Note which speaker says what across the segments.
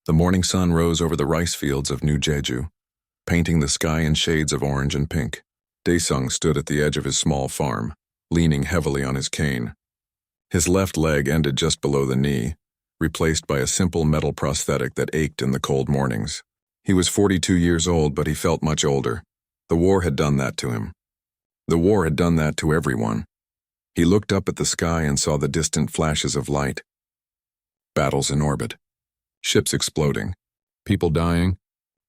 Speaker 1: The morning sun rose over the rice fields of New Jeju, painting the sky in shades of orange and pink. Daesung stood at the edge of his small farm, leaning heavily on his cane. His left leg ended just below the knee, replaced by a simple metal prosthetic that ached in the cold mornings. He was 42 years old, but he felt much older. The war had done that to him. The war had done that to everyone. He looked up at the sky and saw the distant flashes of light. Battles in orbit. Ships exploding. People dying.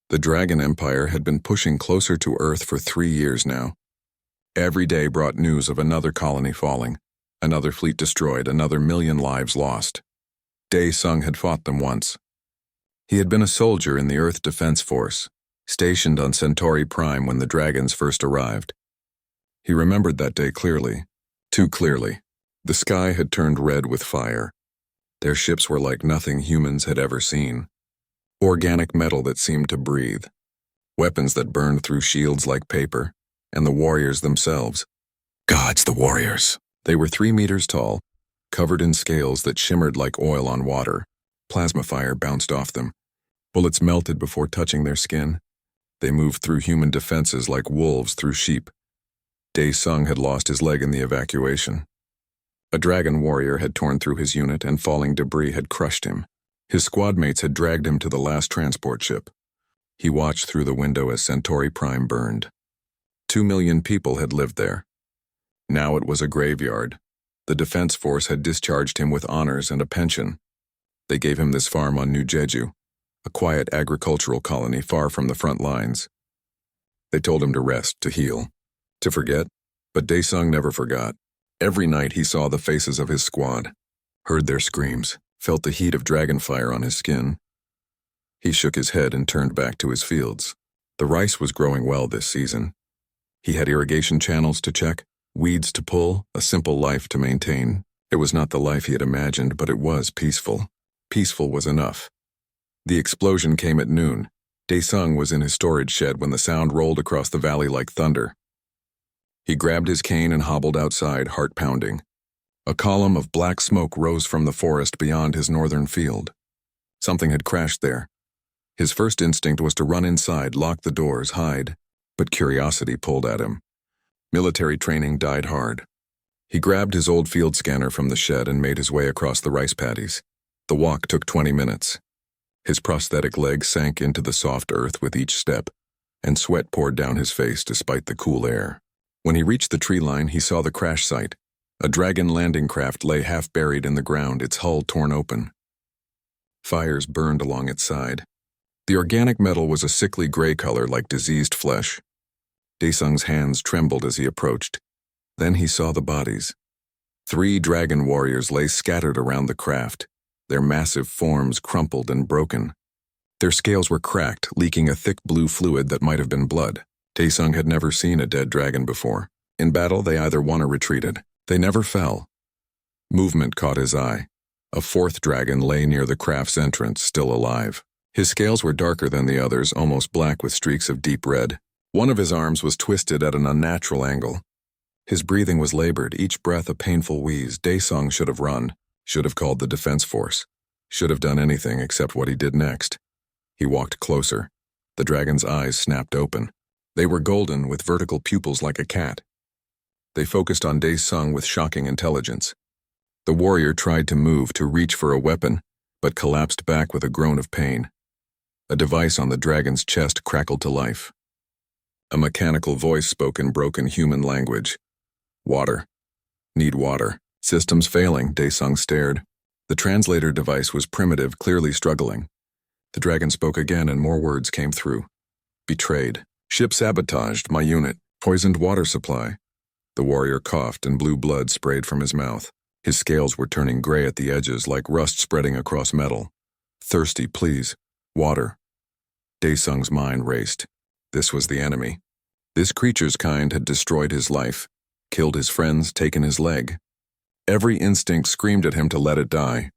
Speaker 1: The Dragon Empire had been pushing closer to Earth for 3 years now. Every day brought news of another colony falling, another fleet destroyed, another million lives lost. Daesung had fought them once. He had been a soldier in the Earth Defense Force, stationed on Centauri Prime when the dragons first arrived. He remembered that day clearly, too clearly. The sky had turned red with fire. Their ships were like nothing humans had ever seen. Organic metal that seemed to breathe. Weapons that burned through shields like paper. And the warriors themselves. Gods, the warriors. They were 3 meters tall, covered in scales that shimmered like oil on water. Plasma fire bounced off them. Bullets melted before touching their skin. They moved through human defenses like wolves through sheep. Daesung had lost his leg in the evacuation. A dragon warrior had torn through his unit and falling debris had crushed him. His squad mates had dragged him to the last transport ship. He watched through the window as Centauri Prime burned. 2 million people had lived there. Now it was a graveyard. The Defense Force had discharged him with honors and a pension. They gave him this farm on New Jeju, a quiet agricultural colony far from the front lines. They told him to rest, to heal, to forget, but Daesung never forgot. Every night he saw the faces of his squad, heard their screams, felt the heat of dragonfire on his skin. He shook his head and turned back to his fields. The rice was growing well this season. He had irrigation channels to check, weeds to pull, a simple life to maintain. It was not the life he had imagined, but it was peaceful. Peaceful was enough. The explosion came at noon. Daesung was in his storage shed when the sound rolled across the valley like thunder. He grabbed his cane and hobbled outside, heart pounding. A column of black smoke rose from the forest beyond his northern field. Something had crashed there. His first instinct was to run inside, lock the doors, hide, but curiosity pulled at him. Military training died hard. He grabbed his old field scanner from the shed and made his way across the rice paddies. The walk took 20 minutes. His prosthetic leg sank into the soft earth with each step, and sweat poured down his face despite the cool air. When he reached the tree line, he saw the crash site. A dragon landing craft lay half buried in the ground, its hull torn open. Fires burned along its side. The organic metal was a sickly gray color like diseased flesh. Daesung's hands trembled as he approached. Then he saw the bodies. 3 dragon warriors lay scattered around the craft, their massive forms crumpled and broken. Their scales were cracked, leaking a thick blue fluid that might have been blood. Daesung had never seen a dead dragon before. In battle, they either won or retreated. They never fell. Movement caught his eye. A 4th dragon lay near the craft's entrance, still alive. His scales were darker than the others, almost black with streaks of deep red. One of his arms was twisted at an unnatural angle. His breathing was labored, each breath a painful wheeze. Daesung should have run, should have called the Defense Force, should have done anything except what he did next. He walked closer. The dragon's eyes snapped open. They were golden, with vertical pupils like a cat. They focused on Daesung with shocking intelligence. The warrior tried to move, to reach for a weapon, but collapsed back with a groan of pain. A device on the dragon's chest crackled to life. A mechanical voice spoke in broken human language. Water. Need water. Systems failing, Daesung stared. The translator device was primitive, clearly struggling. The dragon spoke again and more words came through. Betrayed. Ship sabotaged, my unit. Poisoned water supply. The warrior coughed and blue blood sprayed from his mouth. His scales were turning gray at the edges like rust spreading across metal. Thirsty, please. Water. Daesung's mind raced. This was the enemy. This creature's kind had destroyed his life, killed his friends, taken his leg. Every instinct screamed at him to let it die,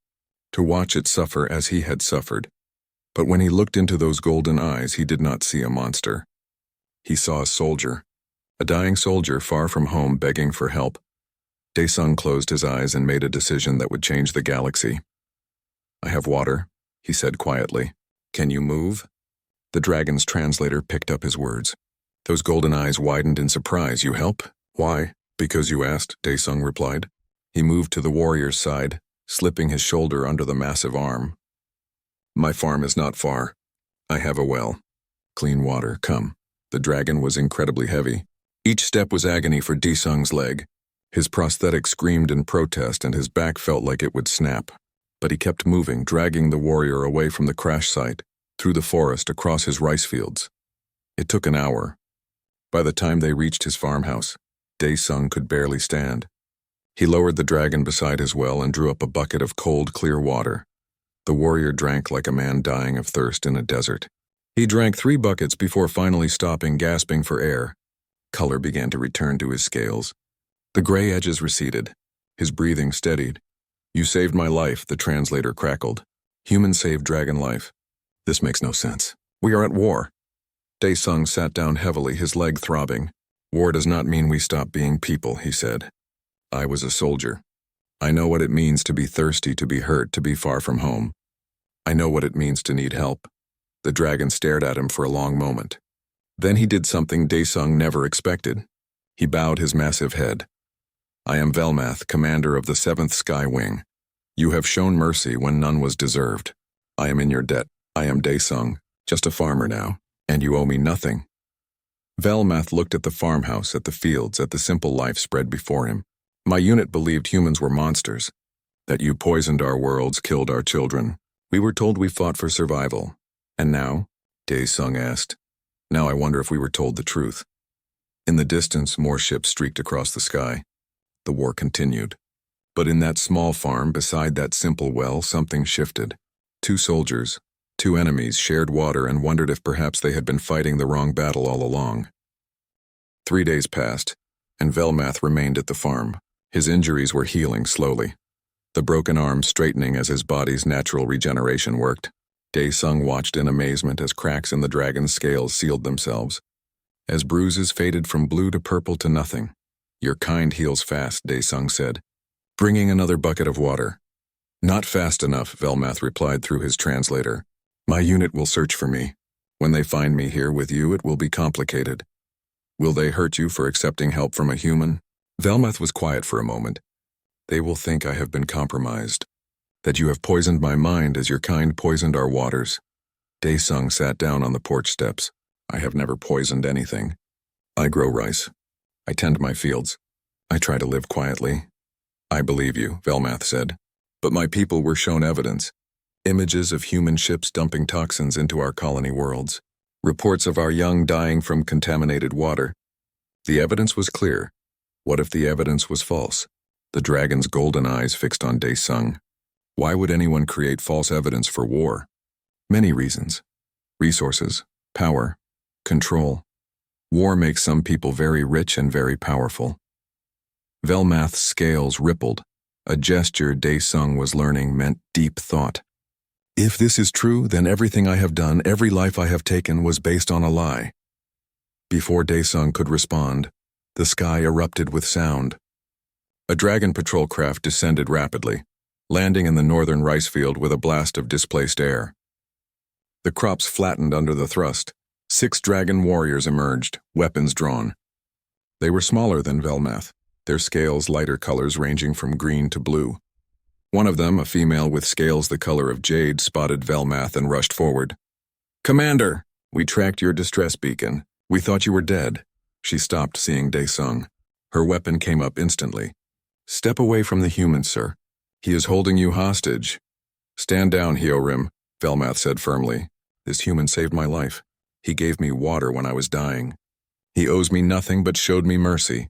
Speaker 1: to watch it suffer as he had suffered. But when he looked into those golden eyes, he did not see a monster. He saw a soldier, a dying soldier far from home begging for help. Daesung closed his eyes and made a decision that would change the galaxy. I have water, he said quietly. Can you move? The dragon's translator picked up his words. Those golden eyes widened in surprise. You help? Why? Because you asked, Daesung replied. He moved to the warrior's side, slipping his shoulder under the massive arm. My farm is not far. I have a well. Clean water, come. The dragon was incredibly heavy. Each step was agony for Daesung's leg. His prosthetic screamed in protest and his back felt like it would snap. But he kept moving, dragging the warrior away from the crash site, through the forest across his rice fields. It took an hour. By the time they reached his farmhouse, Daesung could barely stand. He lowered the dragon beside his well and drew up a bucket of cold, clear water. The warrior drank like a man dying of thirst in a desert. He drank 3 buckets before finally stopping, gasping for air. Color began to return to his scales. The gray edges receded. His breathing steadied. You saved my life, the translator crackled. Human saved dragon life. This makes no sense. We are at war. Daesung sat down heavily, his leg throbbing. War does not mean we stop being people, he said. I was a soldier. I know what it means to be thirsty, to be hurt, to be far from home. I know what it means to need help. The dragon stared at him for a long moment. Then he did something Daesung never expected. He bowed his massive head. I am Velmath, commander of the 7th Sky Wing. You have shown mercy when none was deserved. I am in your debt. I am Daesung, just a farmer now, and you owe me nothing. Velmath looked at the farmhouse, at the fields, at the simple life spread before him. My unit believed humans were monsters, that you poisoned our worlds, killed our children. We were told we fought for survival. And now? Daesung asked. Now I wonder if we were told the truth. In the distance, more ships streaked across the sky. The war continued. But in that small farm, beside that simple well, something shifted. 2 soldiers, 2 enemies shared water and wondered if perhaps they had been fighting the wrong battle all along. 3 days passed, and Velmath remained at the farm. His injuries were healing slowly, the broken arm straightening as his body's natural regeneration worked. Daesung watched in amazement as cracks in the dragon's scales sealed themselves, as bruises faded from blue to purple to nothing. Your kind heals fast, Daesung said, bringing another bucket of water. Not fast enough, Velmath replied through his translator. My unit will search for me. When they find me here with you, it will be complicated. Will they hurt you for accepting help from a human? Velmath was quiet for a moment. They will think I have been compromised, that you have poisoned my mind as your kind poisoned our waters. Daesung sat down on the porch steps. I have never poisoned anything. I grow rice. I tend my fields. I try to live quietly. I believe you, Velmath said. But my people were shown evidence. Images of human ships dumping toxins into our colony worlds. Reports of our young dying from contaminated water. The evidence was clear. What if the evidence was false? The dragon's golden eyes fixed on Daesung. Why would anyone create false evidence for war? Many reasons. Resources, power, control. War makes some people very rich and very powerful. Velmath's scales rippled. A gesture Daesung was learning meant deep thought. If this is true, then everything I have done, every life I have taken, was based on a lie. Before Daesung could respond, the sky erupted with sound. A dragon patrol craft descended rapidly, landing in the northern rice field with a blast of displaced air. The crops flattened under the thrust. 6 dragon warriors emerged, weapons drawn. They were smaller than Velmath, their scales lighter colors ranging from green to blue. One of them, a female with scales the color of jade, spotted Velmath and rushed forward. Commander, we tracked your distress beacon. We thought you were dead. She stopped, seeing Daesung. Her weapon came up instantly. Step away from the human, sir. He is holding you hostage. Stand down, Hyorim, Velmath said firmly. This human saved my life. He gave me water when I was dying. He owes me nothing but showed me mercy.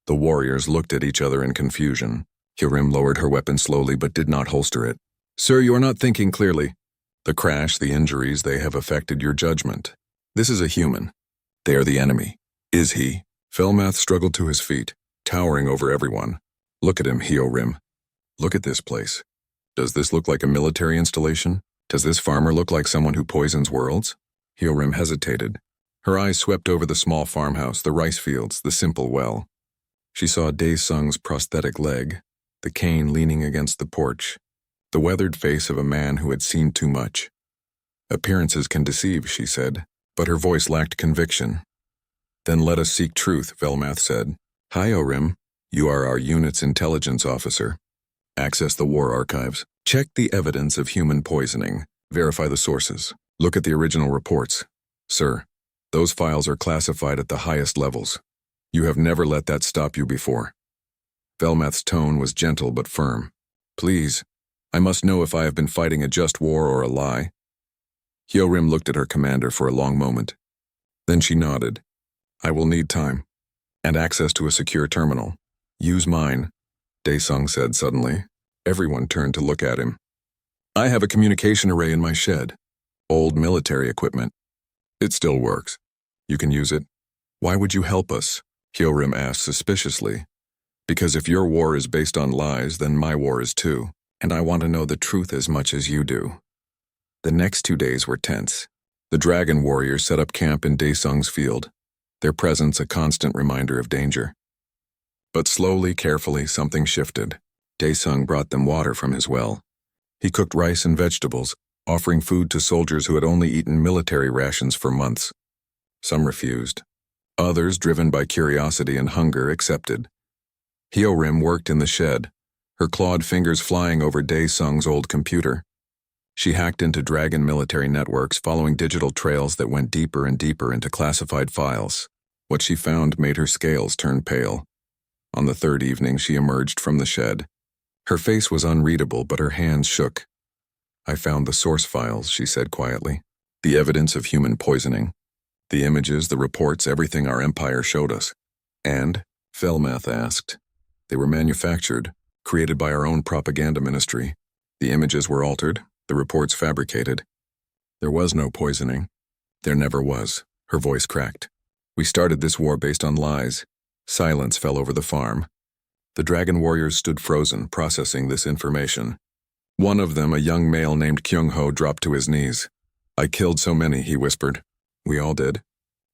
Speaker 1: The warriors looked at each other in confusion. Hyorim lowered her weapon slowly but did not holster it. Sir, you are not thinking clearly. The crash, the injuries, they have affected your judgment. This is a human. They are the enemy. Is he? Velmath struggled to his feet, towering over everyone. Look at him, Hyorim. Look at this place. Does this look like a military installation? Does this farmer look like someone who poisons worlds? Hyorim hesitated. Her eyes swept over the small farmhouse, the rice fields, the simple well. She saw Daesung's prosthetic leg, the cane leaning against the porch, the weathered face of a man who had seen too much. Appearances can deceive, she said, but her voice lacked conviction. Then let us seek truth, Velmath said. Hi, Orim. You are our unit's intelligence officer. Access the war archives. Check the evidence of human poisoning. Verify the sources. Look at the original reports. Sir, those files are classified at the highest levels. You have never let that stop you before. Velmath's tone was gentle but firm. Please, I must know if I have been fighting a just war or a lie. Hyorim looked at her commander for a long moment. Then she nodded. I will need time. And access to a secure terminal. Use mine, Daesung said suddenly. Everyone turned to look at him. I have a communication array in my shed. Old military equipment. It still works. You can use it. Why would you help us? Hyorim asked suspiciously. Because if your war is based on lies, then my war is too, and I want to know the truth as much as you do. The next 2 days were tense. The dragon warriors set up camp in Daesung's field, their presence a constant reminder of danger. But slowly, carefully, something shifted. Daesung brought them water from his well. He cooked rice and vegetables, offering food to soldiers who had only eaten military rations for months. Some refused. Others, driven by curiosity and hunger, accepted. Hyorim worked in the shed, her clawed fingers flying over Daesung's old computer. She hacked into dragon military networks, following digital trails that went deeper and deeper into classified files. What she found made her scales turn pale. On the third evening, she emerged from the shed. Her face was unreadable, but her hands shook. I found the source files, she said quietly. The evidence of human poisoning. The images, the reports, everything our empire showed us. And, Velmath asked, they were manufactured, created by our own propaganda ministry. The images were altered, the reports fabricated. There was no poisoning. There never was. Her voice cracked. We started this war based on lies. Silence fell over the farm. The dragon warriors stood frozen, processing this information. One of them, a young male named Kyung-ho, dropped to his knees. I killed so many, he whispered. We all did.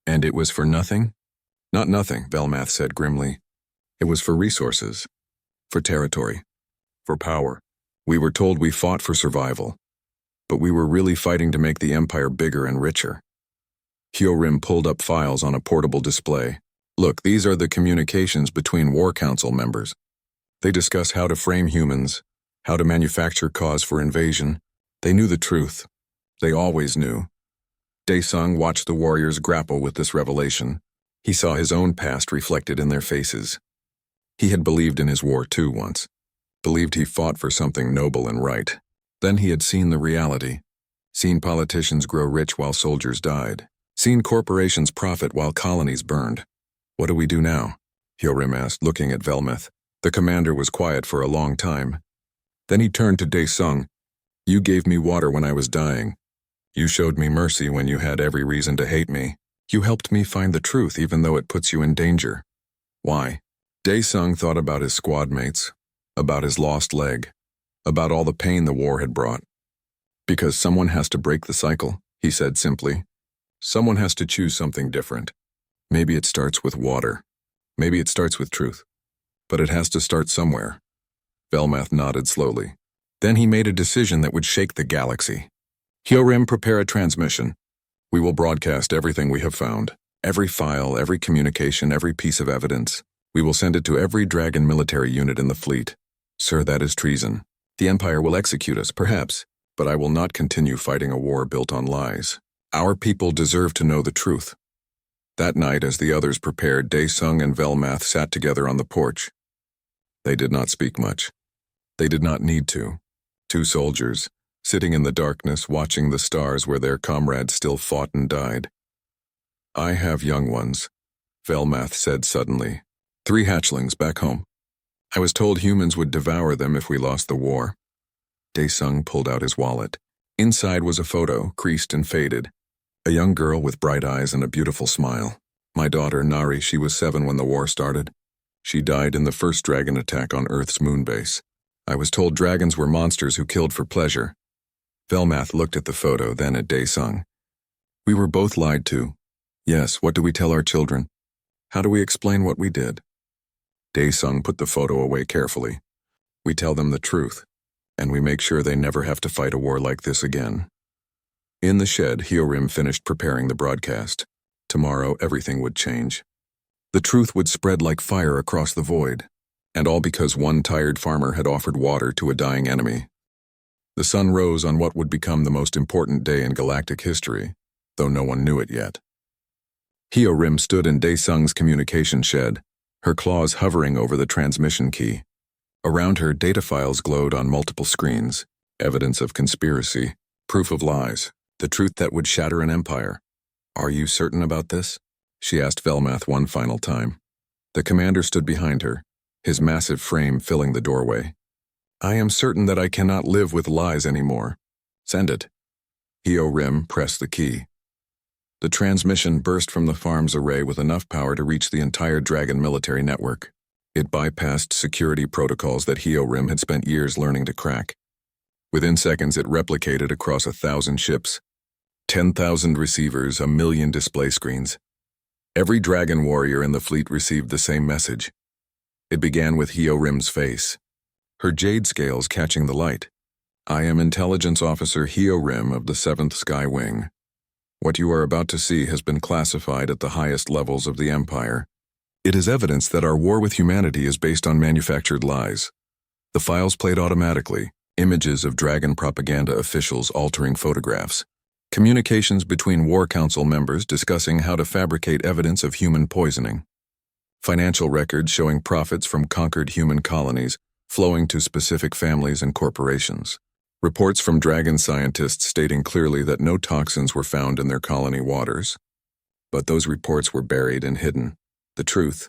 Speaker 1: And it was for nothing? Not nothing, Velmath said grimly. It was for resources. For territory. For power. We were told we fought for survival. But we were really fighting to make the empire bigger and richer. Hyorim pulled up files on a portable display. Look, these are the communications between War Council members. They discuss how to frame humans, how to manufacture cause for invasion. They knew the truth. They always knew. Daesung watched the warriors grapple with this revelation. He saw his own past reflected in their faces. He had believed in his war too once. Believed he fought for something noble and right. Then he had seen the reality. Seen politicians grow rich while soldiers died. Seen corporations profit while colonies burned. What do we do now? Hyorim asked, looking at Velmath. The commander was quiet for a long time. Then he turned to Daesung. You gave me water when I was dying. You showed me mercy when you had every reason to hate me. You helped me find the truth even though it puts you in danger. Why? Daesung thought about his squad mates, about his lost leg, about all the pain the war had brought. Because someone has to break the cycle, he said simply. Someone has to choose something different. Maybe it starts with water. Maybe it starts with truth. But it has to start somewhere. Velmath nodded slowly. Then he made a decision that would shake the galaxy. Hyorim, prepare a transmission. We will broadcast everything we have found. Every file, every communication, every piece of evidence. We will send it to every dragon military unit in the fleet. Sir, that is treason. The Empire will execute us, perhaps, but I will not continue fighting a war built on lies. Our people deserve to know the truth. That night, as the others prepared, Daesung and Velmath sat together on the porch. They did not speak much. They did not need to. Two soldiers, sitting in the darkness, watching the stars where their comrades still fought and died. I have young ones, Velmath said suddenly. 3 hatchlings back home. I was told humans would devour them if we lost the war. Daesung pulled out his wallet. Inside was a photo, creased and faded. A young girl with bright eyes and a beautiful smile. My daughter, Nari, she was 7 when the war started. She died in the first dragon attack on Earth's moon base. I was told dragons were monsters who killed for pleasure. Velmath looked at the photo, then at Daesung. We were both lied to. Yes, what do we tell our children? How do we explain what we did? Daesung put the photo away carefully. We tell them the truth, and we make sure they never have to fight a war like this again. In the shed, Hyorim finished preparing the broadcast. Tomorrow, everything would change. The truth would spread like fire across the void, and all because one tired farmer had offered water to a dying enemy. The sun rose on what would become the most important day in galactic history, though no one knew it yet. Hyorim stood in Daesung's communication shed, her claws hovering over the transmission key. Around her, data files glowed on multiple screens, evidence of conspiracy, proof of lies, the truth that would shatter an empire. "Are you certain about this?" she asked Velmath one final time. The commander stood behind her, his massive frame filling the doorway. "I am certain that I cannot live with lies anymore. Send it." Hyorim pressed the key. The transmission burst from the farm's array with enough power to reach the entire Dragon military network. It bypassed security protocols that Hyorim had spent years learning to crack. Within seconds, it replicated across 1,000 ships, 10,000 receivers, 1,000,000 display screens. Every Dragon warrior in the fleet received the same message. It began with Hyorim's face, her jade scales catching the light. "I am Intelligence Officer Hyorim of the 7th Sky Wing. What you are about to see has been classified at the highest levels of the Empire. It is evidence that our war with humanity is based on manufactured lies. The files played automatically, images of Dragon propaganda officials altering photographs, communications between War Council members discussing how to fabricate evidence of human poisoning, financial records showing profits from conquered human colonies flowing to specific families and corporations, reports from Dragon scientists stating clearly that no toxins were found in their colony waters. But those reports were buried and hidden. The truth,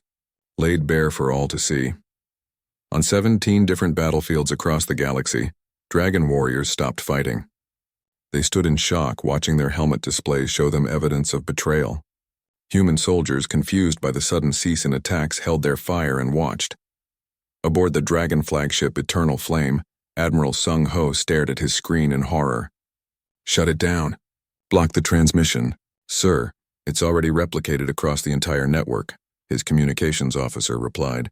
Speaker 1: laid bare for all to see. On 17 different battlefields across the galaxy, Dragon warriors stopped fighting. They stood in shock, watching their helmet displays show them evidence of betrayal. Human soldiers, confused by the sudden cease in attacks, held their fire and watched. Aboard the Dragon flagship Eternal Flame, Admiral Sung Ho stared at his screen in horror. "Shut it down. Block the transmission." "Sir, it's already replicated across the entire network," his communications officer replied.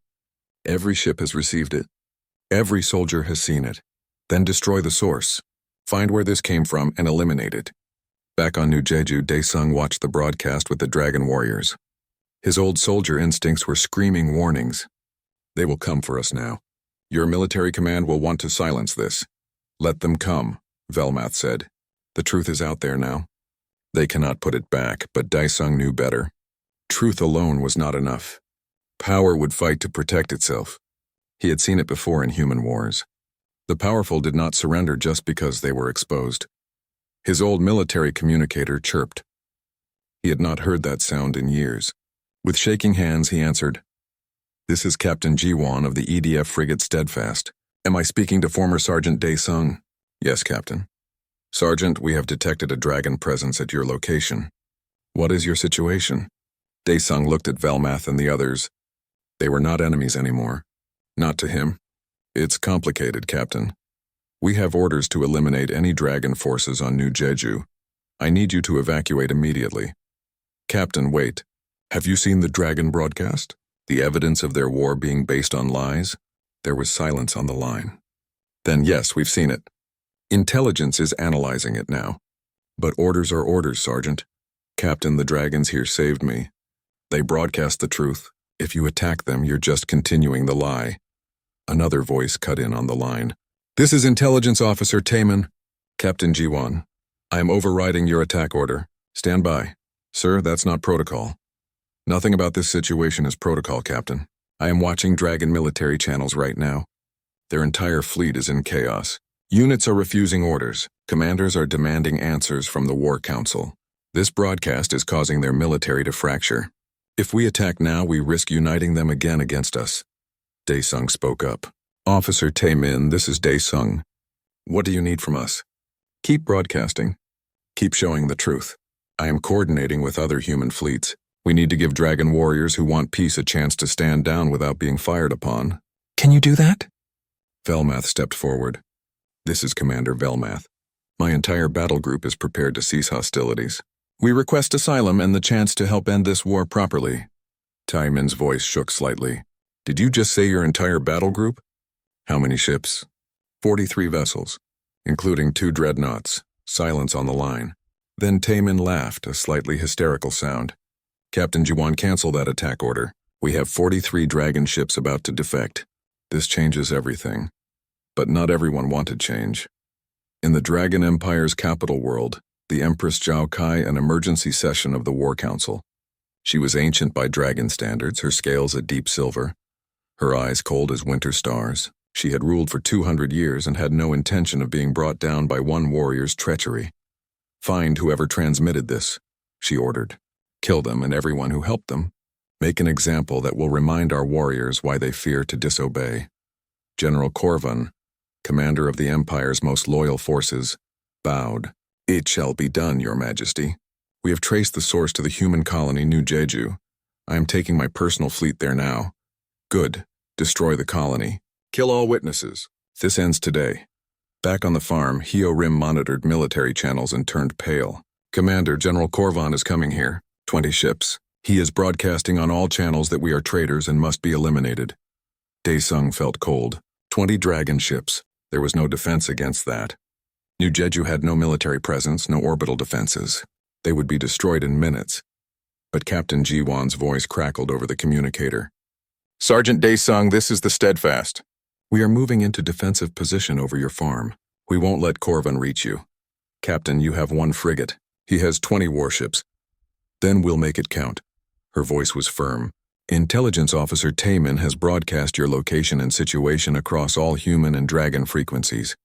Speaker 1: "Every ship has received it. Every soldier has seen it. Then destroy the source. Find where this came from and eliminate it." Back on New Jeju, Daesung watched the broadcast with the Dragon warriors. His old soldier instincts were screaming warnings. "They will come for us now. Your military command will want to silence this." "Let them come," Velmath said. "The truth is out there now. They cannot put it back," but Daesung knew better. Truth alone was not enough. Power would fight to protect itself. He had seen it before in human wars. The powerful did not surrender just because they were exposed. His old military communicator chirped. He had not heard that sound in years. With shaking hands, he answered, "This is Captain Jiwon of the EDF frigate Steadfast. Am I speaking to former Sergeant Daesung?" "Yes, Captain." "Sergeant, we have detected a Dragon presence at your location. What is your situation?" Daesung looked at Velmath and the others. They were not enemies anymore. Not to him. "It's complicated, Captain. We have orders to eliminate any Dragon forces on New Jeju. I need you to evacuate immediately." "Captain, wait. Have you seen the Dragon broadcast? The evidence of their war being based on lies?" There was silence on the line. "Then yes, we've seen it. Intelligence is analyzing it now. But orders are orders, Sergeant. Captain, the Dragons here saved me. They broadcast the truth. If you attack them, you're just continuing the lie." Another voice cut in on the line. "This is Intelligence Officer Taemin." "Captain Jiwon, I am overriding your attack order. Stand by." "Sir, that's not protocol." "Nothing about this situation is protocol, Captain. I am watching Dragon military channels right now. Their entire fleet is in chaos. Units are refusing orders. Commanders are demanding answers from the War Council. This broadcast is causing their military to fracture. If we attack now, we risk uniting them again against us." Daesung spoke up. "Officer Taemin, this is Daesung. What do you need from us?" "Keep broadcasting. Keep showing the truth. I am coordinating with other human fleets. We need to give Dragon warriors who want peace a chance to stand down without being fired upon." "Can you do that?" Velmath stepped forward. "This is Commander Velmath. My entire battle group is prepared to cease hostilities. We request asylum and the chance to help end this war properly." Taemin's voice shook slightly. "Did you just say your entire battle group?" "How many ships?" 43 vessels, including 2 dreadnoughts." Silence on the line. Then Taemin laughed, a slightly hysterical sound. Captain Jiwan, cancel that attack order. We have 43 dragon ships about to defect. This changes everything. But not everyone wanted change. In the Dragon Empire's capital world, the Empress Zhao Kai an emergency session of the War Council. She was ancient by dragon standards, her scales a deep silver, her eyes cold as winter stars. She had ruled for 200 years and had no intention of being brought down by one warrior's treachery. Find whoever transmitted this, she ordered. Kill them and everyone who helped them. Make an example that will remind our warriors why they fear to disobey. General Korvan, commander of the Empire's most loyal forces, bowed. It shall be done, Your Majesty. We have traced the source to the human colony New Jeju. I am taking my personal fleet there now. Good. Destroy the colony. Kill all witnesses. This ends today. Back on the farm, Hyo Rim monitored military channels and turned pale. Commander, General Korvan is coming here. 20 ships. He is broadcasting on all channels that we are traitors and must be eliminated. Daesung felt cold. 20 dragon ships. There was no defense against that. New Jeju had no military presence, no orbital defenses. They would be destroyed in minutes. But Captain Jiwan's voice crackled over the communicator. Sergeant Daesung, this is the Steadfast. We are moving into defensive position over your farm. We won't let Korvan reach you. Captain, you have 1 frigate. He has 20 warships. Then we'll make it count. Her voice was firm. Intelligence Officer Taemin has broadcast your location and situation across all human and dragon frequencies.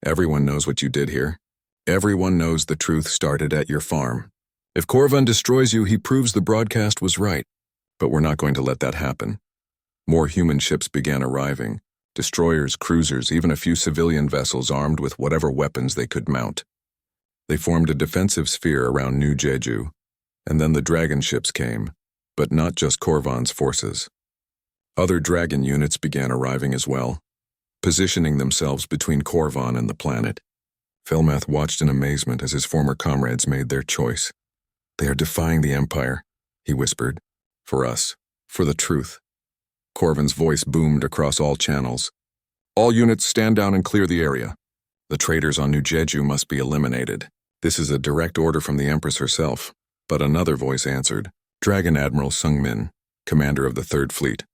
Speaker 1: Everyone knows what you did here. Everyone knows the truth started at your farm. If Korvan destroys you, he proves the broadcast was right. But we're not going to let that happen. More human ships began arriving. Destroyers, cruisers, even a few civilian vessels armed with whatever weapons they could mount. They formed a defensive sphere around New Jeju. And then the dragon ships came, but not just Korvan's forces. Other dragon units began arriving as well, positioning themselves between Korvan and the planet. Felmath watched in amazement as his former comrades made their choice. They are defying the Empire, he whispered. For us, for the truth. Korvan's voice boomed across all channels. All units stand down and clear the area. The traitors on New Jeju must be eliminated. This is a direct order from the Empress herself. But another voice answered, Dragon Admiral Sungmin, commander of the 3rd Fleet.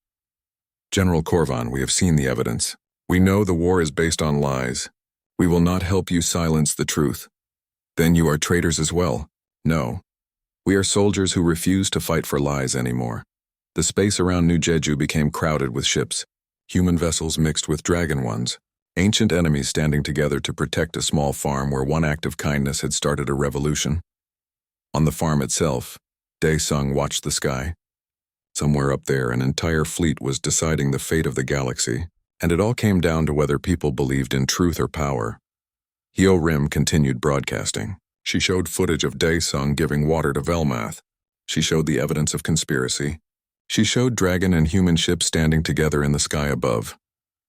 Speaker 1: General Korvan, we have seen the evidence. We know the war is based on lies. We will not help you silence the truth. Then you are traitors as well. No. We are soldiers who refuse to fight for lies anymore. The space around New Jeju became crowded with ships, human vessels mixed with dragon ones, ancient enemies standing together to protect a small farm where one act of kindness had started a revolution. On the farm itself, Daesung watched the sky. Somewhere up there, an entire fleet was deciding the fate of the galaxy, and it all came down to whether people believed in truth or power. Hyo Rim continued broadcasting. She showed footage of Daesung giving water to Velmath. She showed the evidence of conspiracy. She showed dragon and human ships standing together in the sky above.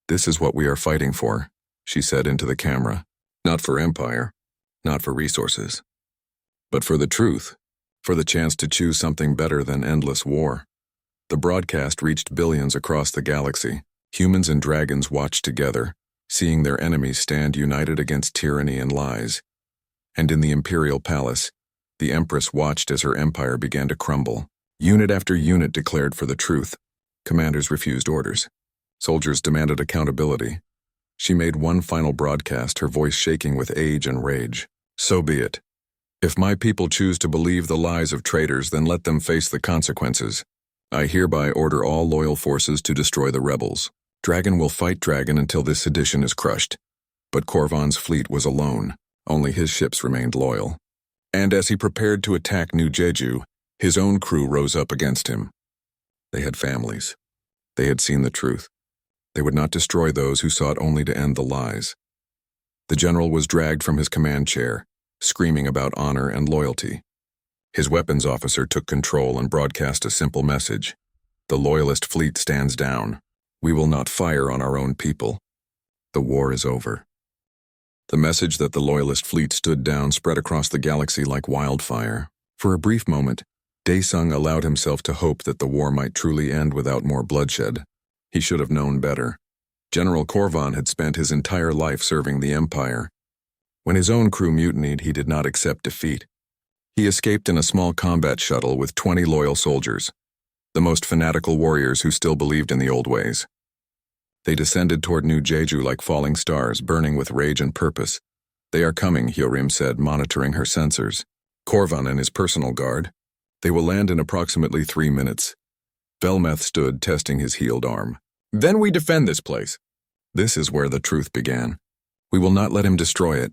Speaker 1: This is what we are fighting for, she said into the camera. Not for empire, not for resources. But for the truth, for the chance to choose something better than endless war. The broadcast reached billions across the galaxy. Humans and dragons watched together, seeing their enemies stand united against tyranny and lies. And in the Imperial Palace, the Empress watched as her empire began to crumble. Unit after unit declared for the truth. Commanders refused orders. Soldiers demanded accountability. She made one final broadcast, her voice shaking with age and rage. So be it. If my people choose to believe the lies of traitors, then let them face the consequences. I hereby order all loyal forces to destroy the rebels. Dragon will fight dragon until this sedition is crushed. But Korvan's fleet was alone. Only his ships remained loyal. And as he prepared to attack New Jeju, his own crew rose up against him. They had families. They had seen the truth. They would not destroy those who sought only to end the lies. The general was dragged from his command chair, screaming about honor and loyalty. His weapons officer took control and broadcast a simple message. The loyalist fleet stands down. We will not fire on our own people. The war is over. The message that the loyalist fleet stood down spread across the galaxy like wildfire. For a brief moment, Daesung allowed himself to hope that the war might truly end without more bloodshed. He should have known better. General Korvan had spent his entire life serving the Empire. When his own crew mutinied, he did not accept defeat. He escaped in a small combat shuttle with 20 loyal soldiers, the most fanatical warriors who still believed in the old ways. They descended toward New Jeju like falling stars, burning with rage and purpose. They are coming, Hyorim said, monitoring her sensors. Korvan and his personal guard. They will land in approximately 3 minutes. Velmath stood, testing his healed arm. Then we defend this place. This is where the truth began. We will not let him destroy it.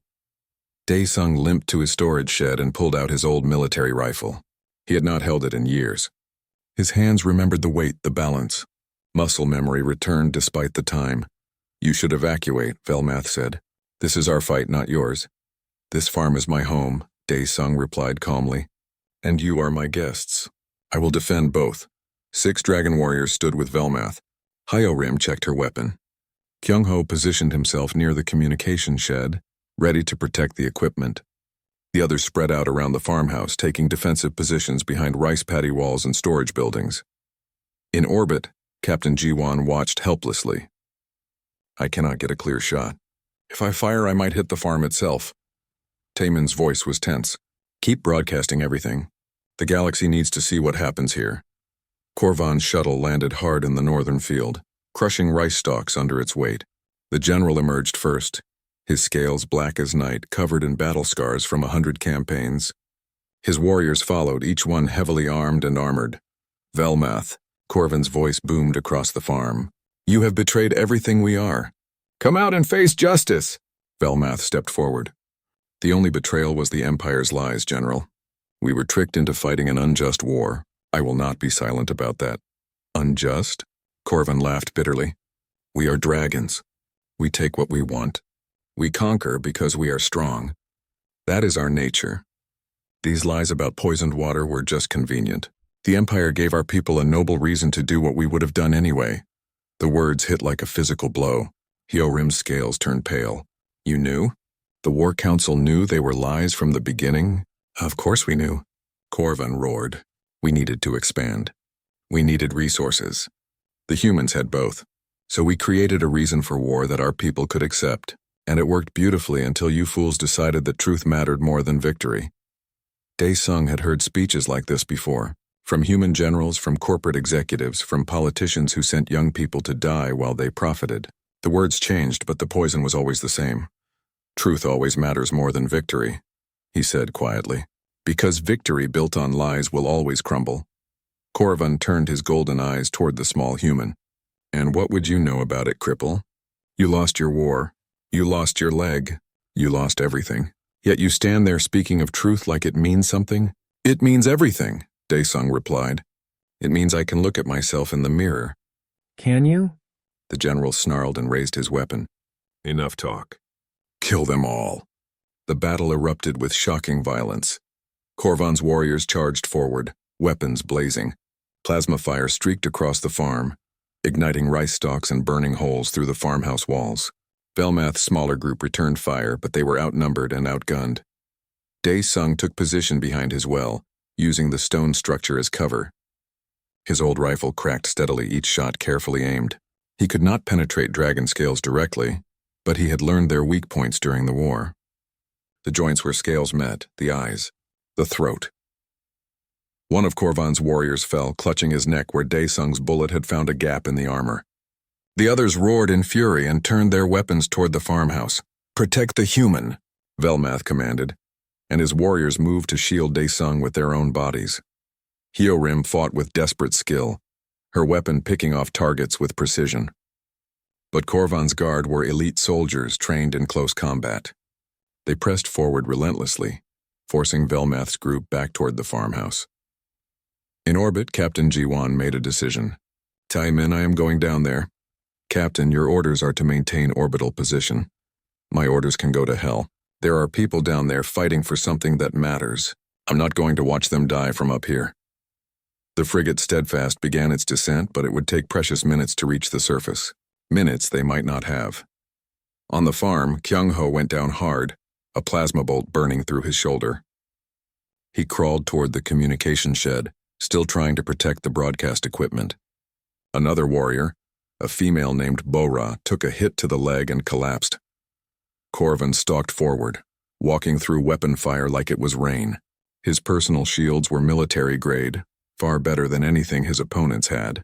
Speaker 1: Daesung limped to his storage shed and pulled out his old military rifle. He had not held it in years. His hands remembered the weight, the balance. Muscle memory returned despite the time. You should evacuate, Velmath said. This is our fight, not yours. This farm is my home, Daesung replied calmly. And you are my guests. I will defend both. 6 dragon warriors stood with Velmath. Hyorim checked her weapon. Kyung-ho positioned himself near the communication shed, ready to protect the equipment. The others spread out around the farmhouse, taking defensive positions behind rice paddy walls and storage buildings. In orbit, Captain Ji-won watched helplessly. I cannot get a clear shot. If I fire, I might hit the farm itself. Taemin's voice was tense. Keep broadcasting everything. The galaxy needs to see what happens here. Korvan's shuttle landed hard in the northern field, crushing rice stalks under its weight. The general emerged first, his scales black as night, covered in battle scars from 100 campaigns. His warriors followed, each one heavily armed and armored. Velmath, Korvan's voice boomed across the farm. You have betrayed everything we are. Come out and face justice! Velmath stepped forward. The only betrayal was the Empire's lies, General. We were tricked into fighting an unjust war. I will not be silent about that. Unjust? Korvan laughed bitterly. We are dragons. We take what we want. We conquer because we are strong. That is our nature. These lies about poisoned water were just convenient. The Empire gave our people a noble reason to do what we would have done anyway. The words hit like a physical blow. Hyorim's scales turned pale. You knew? The War Council knew they were lies from the beginning? Of course we knew. Korvan roared. We needed to expand. We needed resources. The humans had both. So we created a reason for war that our people could accept. And it worked beautifully until you fools decided that truth mattered more than victory. Daesung had heard speeches like this before. From human generals, from corporate executives, from politicians who sent young people to die while they profited. The words changed, but the poison was always the same. Truth always matters more than victory, he said quietly. Because victory built on lies will always crumble. Korvan turned his golden eyes toward the small human. And what would you know about it, cripple? You lost your war. You lost your leg. You lost everything. Yet you stand there speaking of truth like it means something? It means everything, Daesung replied. It means I can look at myself in the mirror.
Speaker 2: Can you?
Speaker 1: The general snarled and raised his weapon. Enough talk. Kill them all. The battle erupted with shocking violence. Korvan's warriors charged forward, weapons blazing. Plasma fire streaked across the farm, igniting rice stalks and burning holes through the farmhouse walls. Velmath's smaller group returned fire, but they were outnumbered and outgunned. Daesung took position behind his well, using the stone structure as cover. His old rifle cracked steadily, each shot carefully aimed. He could not penetrate dragon scales directly, but he had learned their weak points during the war. The joints where scales met, the eyes, the throat. One of Korvan's warriors fell, clutching his neck where Daesung's bullet had found a gap in the armor. The others roared in fury and turned their weapons toward the farmhouse. Protect the human, Velmath commanded, and his warriors moved to shield Daesung with their own bodies. Hyorim fought with desperate skill, her weapon picking off targets with precision. But Korvan's guard were elite soldiers trained in close combat. They pressed forward relentlessly, forcing Velmath's group back toward the farmhouse. In orbit, Captain Ji-won made a decision. Taemin, I am going down there. Captain, your orders are to maintain orbital position. My orders can go to hell. There are people down there fighting for something that matters. I'm not going to watch them die from up here. The frigate Steadfast began its descent, but it would take precious minutes to reach the surface. Minutes they might not have. On the farm, Kyung-ho went down hard, a plasma bolt burning through his shoulder. He crawled toward the communication shed, still trying to protect the broadcast equipment. Another warrior, a female named Bora, took a hit to the leg and collapsed. Korvan stalked forward, walking through weapon fire like it was rain. His personal shields were military grade, far better than anything his opponents had.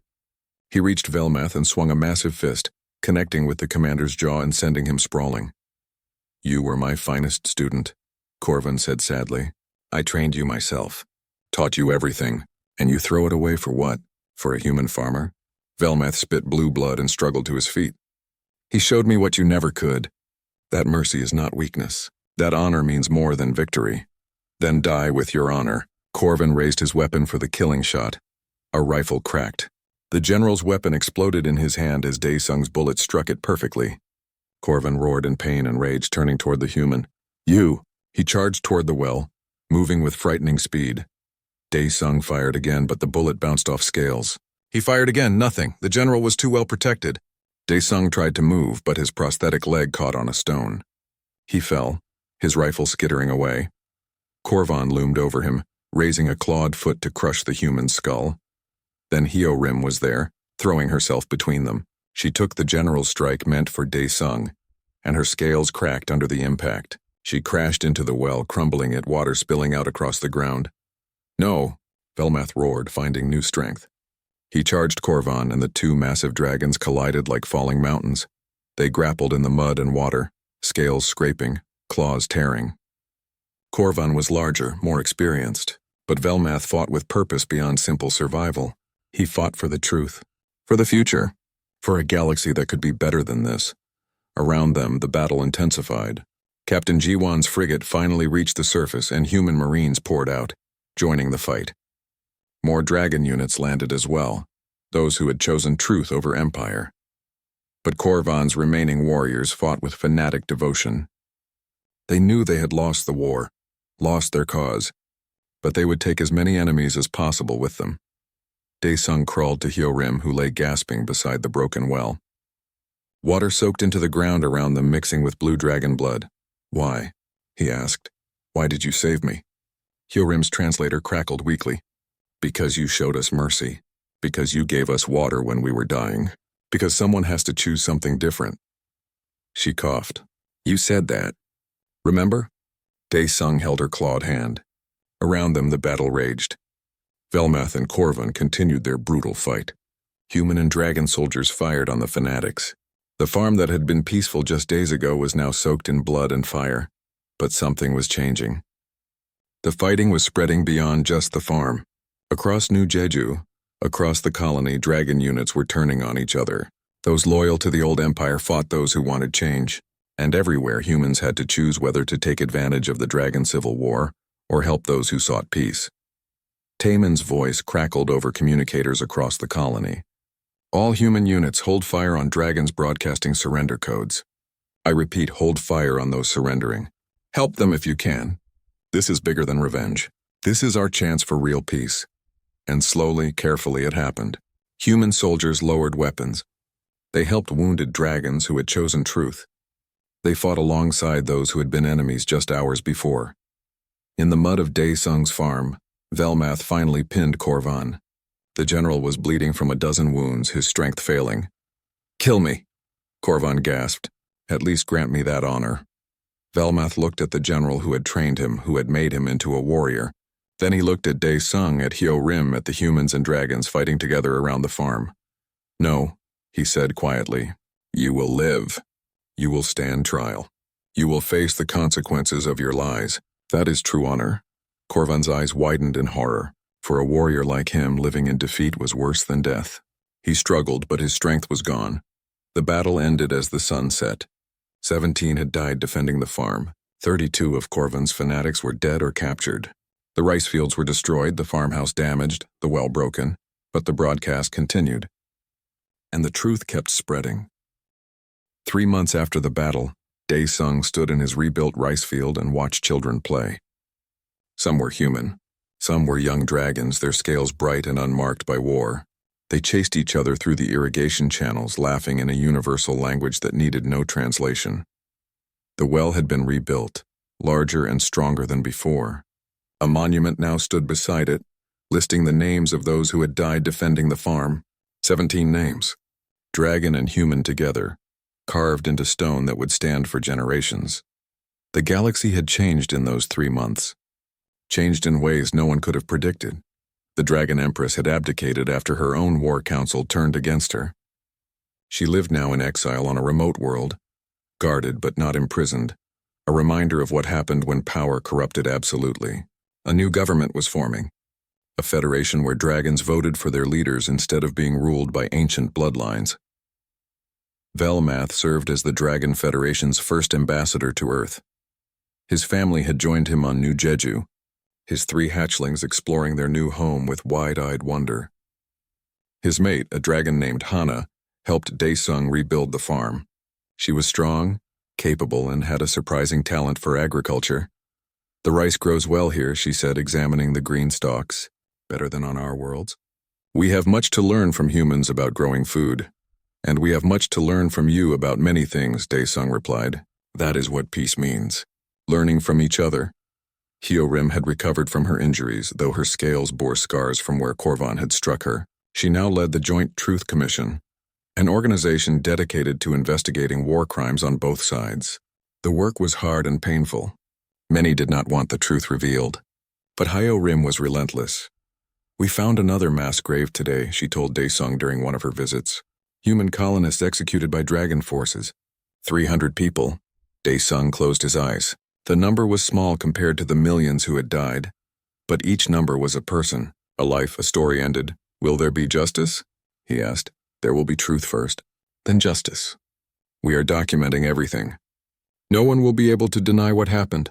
Speaker 1: He reached Velmath and swung a massive fist, connecting with the commander's jaw and sending him sprawling. "You were my finest student," Corvin said sadly. "I trained you myself, taught you everything, and you throw it away for what? For a human farmer?" Velmath spit blue blood and struggled to his feet. "He showed me what you never could. That mercy is not weakness. That honor means more than victory. Then die with your honor." Corvin raised his weapon for the killing shot. A rifle cracked. The general's weapon exploded in his hand as Daesung's bullet struck it perfectly. Corvin roared in pain and rage, turning toward the human. "You!" He charged toward the well, moving with frightening speed. Daesung fired again, but the bullet bounced off scales. He fired again, nothing. The general was too well protected. Daesung tried to move, but his prosthetic leg caught on a stone. He fell, his rifle skittering away. Corvin loomed over him, raising a clawed foot to crush the human's skull. Then Hyorim was there, throwing herself between them. She took the general's strike meant for Daesung, and her scales cracked under the impact. She crashed into the well, crumbling it, water spilling out across the ground. "No!" Velmath roared, finding new strength. He charged Corvin, and the two massive dragons collided like falling mountains. They grappled in the mud and water, scales scraping, claws tearing. Corvin was larger, more experienced, but Velmath fought with purpose beyond simple survival. He fought for the truth, for the future, for a galaxy that could be better than this. Around them, the battle intensified. Captain Jiwan's frigate finally reached the surface, and human marines poured out, joining the fight. More dragon units landed as well, those who had chosen truth over empire. But Corvin's remaining warriors fought with fanatic devotion. They knew they had lost the war, lost their cause, but they would take as many enemies as possible with them. Daesung crawled to Hyorim, who lay gasping beside the broken well. Water soaked into the ground around them, mixing with blue dragon blood. "Why?" he asked. "Why did you save me?" Hyorim's translator crackled weakly. "Because you showed us mercy. Because you gave us water when we were dying. Because someone has to choose something different." She coughed. "You said that. Remember?" Daesung held her clawed hand. Around them the battle raged. Velmath and Corvin continued their brutal fight. Human and dragon soldiers fired on the fanatics. The farm that had been peaceful just days ago was now soaked in blood and fire. But something was changing. The fighting was spreading beyond just the farm. Across New Jeju, across the colony, dragon units were turning on each other. Those loyal to the old empire fought those who wanted change. And everywhere humans had to choose whether to take advantage of the dragon civil war or help those who sought peace. Taemin's voice crackled over communicators across the colony. "All human units, hold fire on dragons broadcasting surrender codes. I repeat, hold fire on those surrendering. Help them if you can. This is bigger than revenge. This is our chance for real peace." And slowly, carefully it happened. Human soldiers lowered weapons. They helped wounded dragons who had chosen truth. They fought alongside those who had been enemies just hours before. In the mud of Daesung's farm, Velmath finally pinned Corvin. The general was bleeding from a dozen wounds, his strength failing. "Kill me," Corvin gasped. "At least grant me that honor." Velmath looked at the general who had trained him, who had made him into a warrior. Then he looked at Daesung, at Hyorim, at the humans and dragons fighting together around the farm. "No," he said quietly. "You will live. You will stand trial. You will face the consequences of your lies. That is true honor." Corvin's eyes widened in horror. For a warrior like him, living in defeat was worse than death. He struggled, but his strength was gone. The battle ended as the sun set. 17 had died defending the farm. 32 of Corvin's fanatics were dead or captured. The rice fields were destroyed, the farmhouse damaged, the well broken, but the broadcast continued. And the truth kept spreading. 3 months after the battle, Daesung stood in his rebuilt rice field and watched children play. Some were human. Some were young dragons, their scales bright and unmarked by war. They chased each other through the irrigation channels, laughing in a universal language that needed no translation. The well had been rebuilt, larger and stronger than before. A monument now stood beside it, listing the names of those who had died defending the farm. 17 names, dragon and human together, carved into stone that would stand for generations. The galaxy had changed in those 3 months. changed in ways no one could have predicted. The Dragon Empress had abdicated after her own war council turned against her. She lived now in exile on a remote world, guarded but not imprisoned, a reminder of what happened when power corrupted absolutely. A new government was forming, a federation where dragons voted for their leaders instead of being ruled by ancient bloodlines. Velmath served as the Dragon Federation's first ambassador to Earth. His family had joined him on New Jeju, his 3 hatchlings exploring their new home with wide-eyed wonder. His mate, a dragon named Hana, helped Daesung rebuild the farm. She was strong, capable, and had a surprising talent for agriculture. "The rice grows well here," she said, examining the green stalks. "Better than on our worlds." "We have much to learn from humans about growing food. And we have much to learn from you about many things," Daesung replied. "That is what peace means. Learning from each other." Hyorim had recovered from her injuries, though her scales bore scars from where Korvan had struck her. She now led the Joint Truth Commission, an organization dedicated to investigating war crimes on both sides. The work was hard and painful. Many did not want the truth revealed. But Hyorim was relentless. "We found another mass grave today," she told Daesung during one of her visits. "Human colonists executed by dragon forces. 300 people." Daesung closed his eyes. The number was small compared to the millions who had died. But each number was a person, a life, a story ended. "Will there be justice?" he asked. "There will be truth first, then justice. We are documenting everything. No one will be able to deny what happened.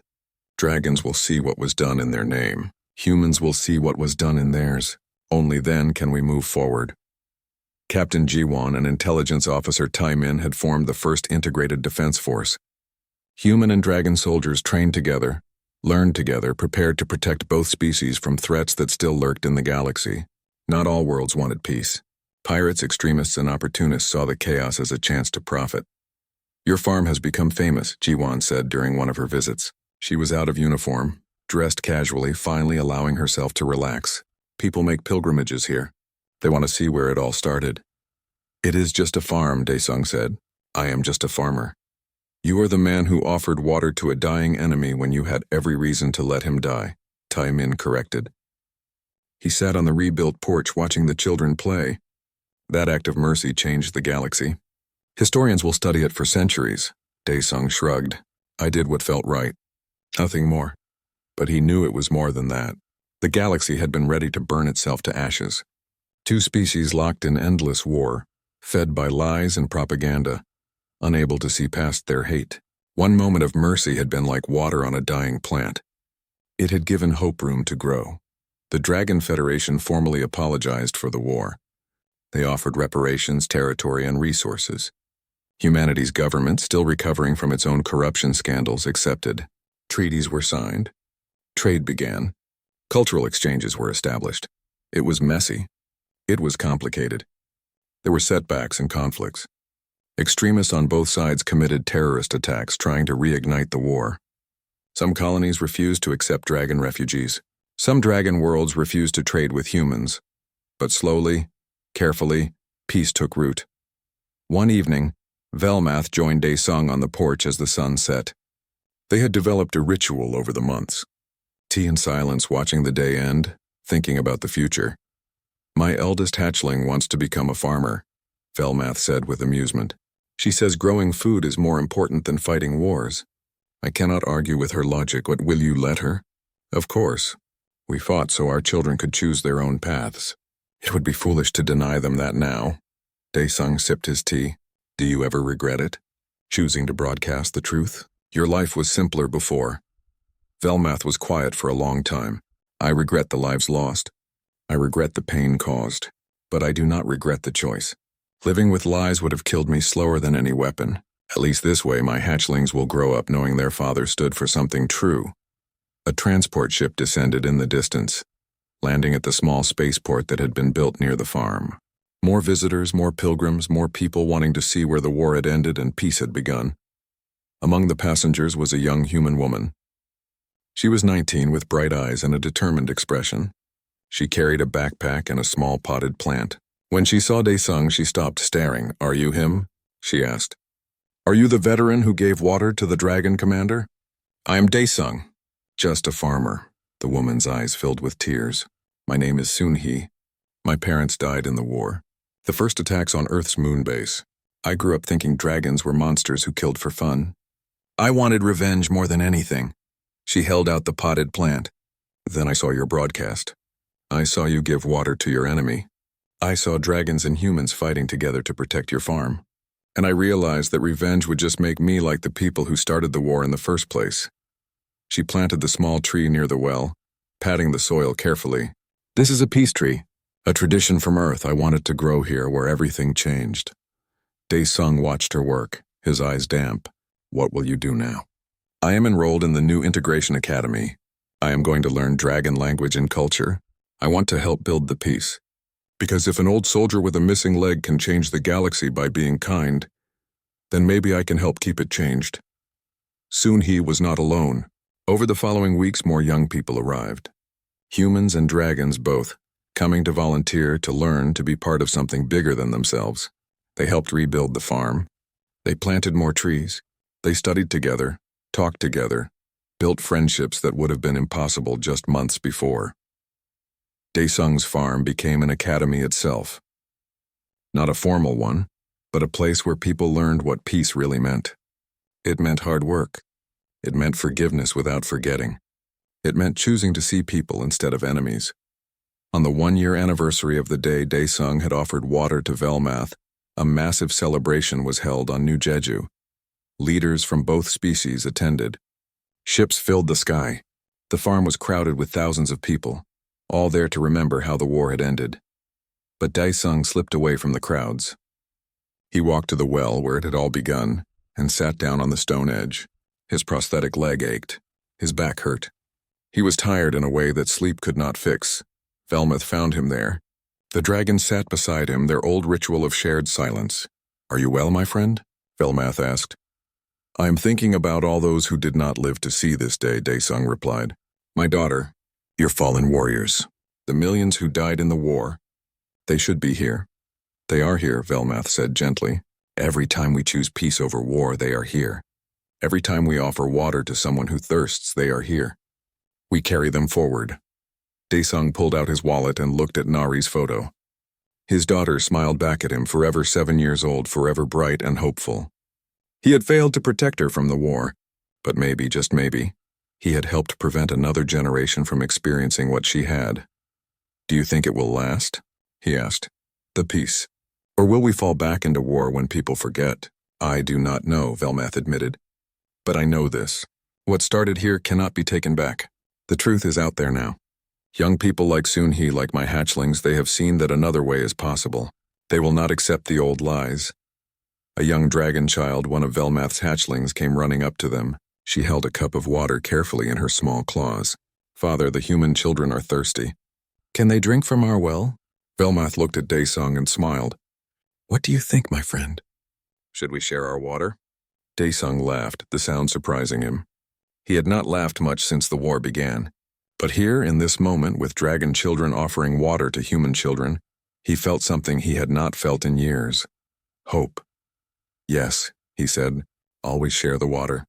Speaker 1: Dragons will see what was done in their name. Humans will see what was done in theirs. Only then can we move forward." Captain Jiwon and intelligence officer Taimin had formed the first integrated defense force. Human and dragon soldiers trained together, learned together, prepared to protect both species from threats that still lurked in the galaxy. Not all worlds wanted peace. Pirates, extremists, and opportunists saw the chaos as a chance to profit. "Your farm has become famous," Jiwon said during one of her visits. She was out of uniform, dressed casually, finally allowing herself to relax. "People make pilgrimages here. They want to see where it all started." "It is just a farm," Daesung said. "I am just a farmer. You are the man who offered water to a dying enemy when you had every reason to let him die," Taimin corrected. He sat on the rebuilt porch watching the children play. That act of mercy changed the galaxy. "Historians will study it for centuries," Daesung shrugged. "I did what felt right. Nothing more." But he knew it was more than that. The galaxy had been ready to burn itself to ashes. 2 species locked in endless war, fed by lies and propaganda, unable to see past their hate. One moment of mercy had been like water on a dying plant. It had given hope room to grow. The Dragon Federation formally apologized for the war. They offered reparations, territory, and resources. Humanity's government, still recovering from its own corruption scandals, accepted. Treaties were signed. Trade began. Cultural exchanges were established. It was messy. It was complicated. There were setbacks and conflicts. Extremists on both sides committed terrorist attacks trying to reignite the war. Some colonies refused to accept dragon refugees. Some dragon worlds refused to trade with humans. But slowly, carefully, peace took root. One evening, Velmath joined Daesung on the porch as the sun set. They had developed a ritual over the months. Tea in silence, watching the day end, thinking about the future. "My eldest hatchling wants to become a farmer," Velmath said with amusement. "She says growing food is more important than fighting wars." I cannot argue with her logic, but will you let her? "Of course. We fought so our children could choose their own paths. It would be foolish to deny them that now." Daesung sipped his tea. "Do you ever regret it? Choosing to broadcast the truth? Your life was simpler before." Velmath was quiet for a long time. "I regret the lives lost. I regret the pain caused. But I do not regret the choice. Living with lies would have killed me slower than any weapon. At least this way my hatchlings will grow up knowing their father stood for something true." A transport ship descended in the distance, landing at the small spaceport that had been built near the farm. More visitors, more pilgrims, more people wanting to see where the war had ended and peace had begun. Among the passengers was a young human woman. She was 19 with bright eyes and a determined expression. She carried a backpack and a small potted plant. When she saw Daesung, she stopped staring. "Are you him?" she asked. "Are you the veteran who gave water to the dragon commander?" "I am Daesung, just a farmer." The woman's eyes filled with tears. My name is Soon-hee. My parents died in the war. The first attacks on Earth's moon base. I grew up thinking dragons were monsters who killed for fun. I wanted revenge more than anything. She held out the potted plant. Then I saw your broadcast. I saw you give water to your enemy. I saw dragons and humans fighting together to protect your farm. And I realized that revenge would just make me like the people who started the war in the first place. She planted the small tree near the well, patting the soil carefully. This is a peace tree, a tradition from Earth I wanted to grow here where everything changed. Dae-sung watched her work, his eyes damp. What will you do now? I am enrolled in the new Integration Academy. I am going to learn dragon language and culture. I want to help build the peace. Because if an old soldier with a missing leg can change the galaxy by being kind, then maybe I can help keep it changed. Soon-hee was not alone. Over the following weeks, more young people arrived. Humans and dragons both, coming to volunteer to learn to be part of something bigger than themselves. They helped rebuild the farm. They planted more trees. They studied together, talked together, built friendships that would have been impossible just months before. Dae-sung's farm became an academy itself. Not a formal one, but a place where people learned what peace really meant. It meant hard work. It meant forgiveness without forgetting. It meant choosing to see people instead of enemies. On the 1-year anniversary of the day Dae-sung had offered water to Velmath, a massive celebration was held on New Jeju. Leaders from both species attended. Ships filled the sky. The farm was crowded with thousands of people, all there to remember how the war had ended. But Dae-sung slipped away from the crowds. He walked to the well where it had all begun and sat down on the stone edge. His prosthetic leg ached. His back hurt. He was tired in a way that sleep could not fix. Velmath found him there. The dragons sat beside him, their old ritual of shared silence. "Are you well, my friend?" Velmath asked. "I am thinking about all those who did not live to see this day," Dae-sung replied. "My daughter, your fallen warriors, the millions who died in the war. They should be here." "They are here," Velmath said gently. "Every time we choose peace over war, they are here. Every time we offer water to someone who thirsts, they are here. We carry them forward." Dae-sung pulled out his wallet and looked at Nari's photo. His daughter smiled back at him, forever 7 years old, forever bright and hopeful. He had failed to protect her from the war, but maybe, just maybe, he had helped prevent another generation from experiencing what she had. "Do you think it will last?" he asked. "The peace. Or will we fall back into war when people forget?" "I do not know," Velmath admitted. "But I know this. What started here cannot be taken back. The truth is out there now. Young people like Soon-hee, like my hatchlings, they have seen that another way is possible. They will not accept the old lies." A young dragon child, one of Velmath's hatchlings, came running up to them. She held a cup of water carefully in her small claws. "Father, the human children are thirsty." "Can they drink from our well?" Velmath looked at Dae-sung and smiled. "What do you think, my friend? Should we share our water?" Dae-sung laughed, the sound surprising him. He had not laughed much since the war began. But here, in this moment, with dragon children offering water to human children, he felt something he had not felt in years. Hope. "Yes," he said, "always share the water."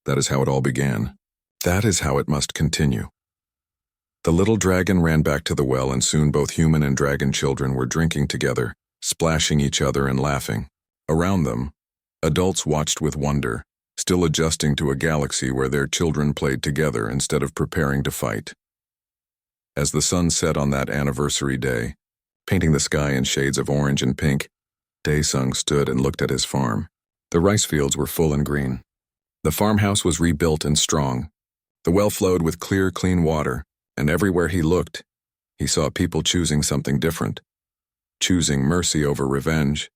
Speaker 1: That is how it all began. That is how it must continue. The little dragon ran back to the well, and soon both human and dragon children were drinking together, splashing each other and laughing. Around them, adults watched with wonder, still adjusting to a galaxy where their children played together instead of preparing to fight. As the sun set on that anniversary day, painting the sky in shades of orange and pink, Dae-sung stood and looked at his farm. The rice fields were full and green. The farmhouse was rebuilt and strong. The well flowed with clear, clean water, and everywhere he looked, he saw people choosing something different. Choosing mercy over revenge,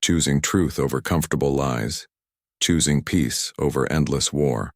Speaker 1: choosing truth over comfortable lies, choosing peace over endless war.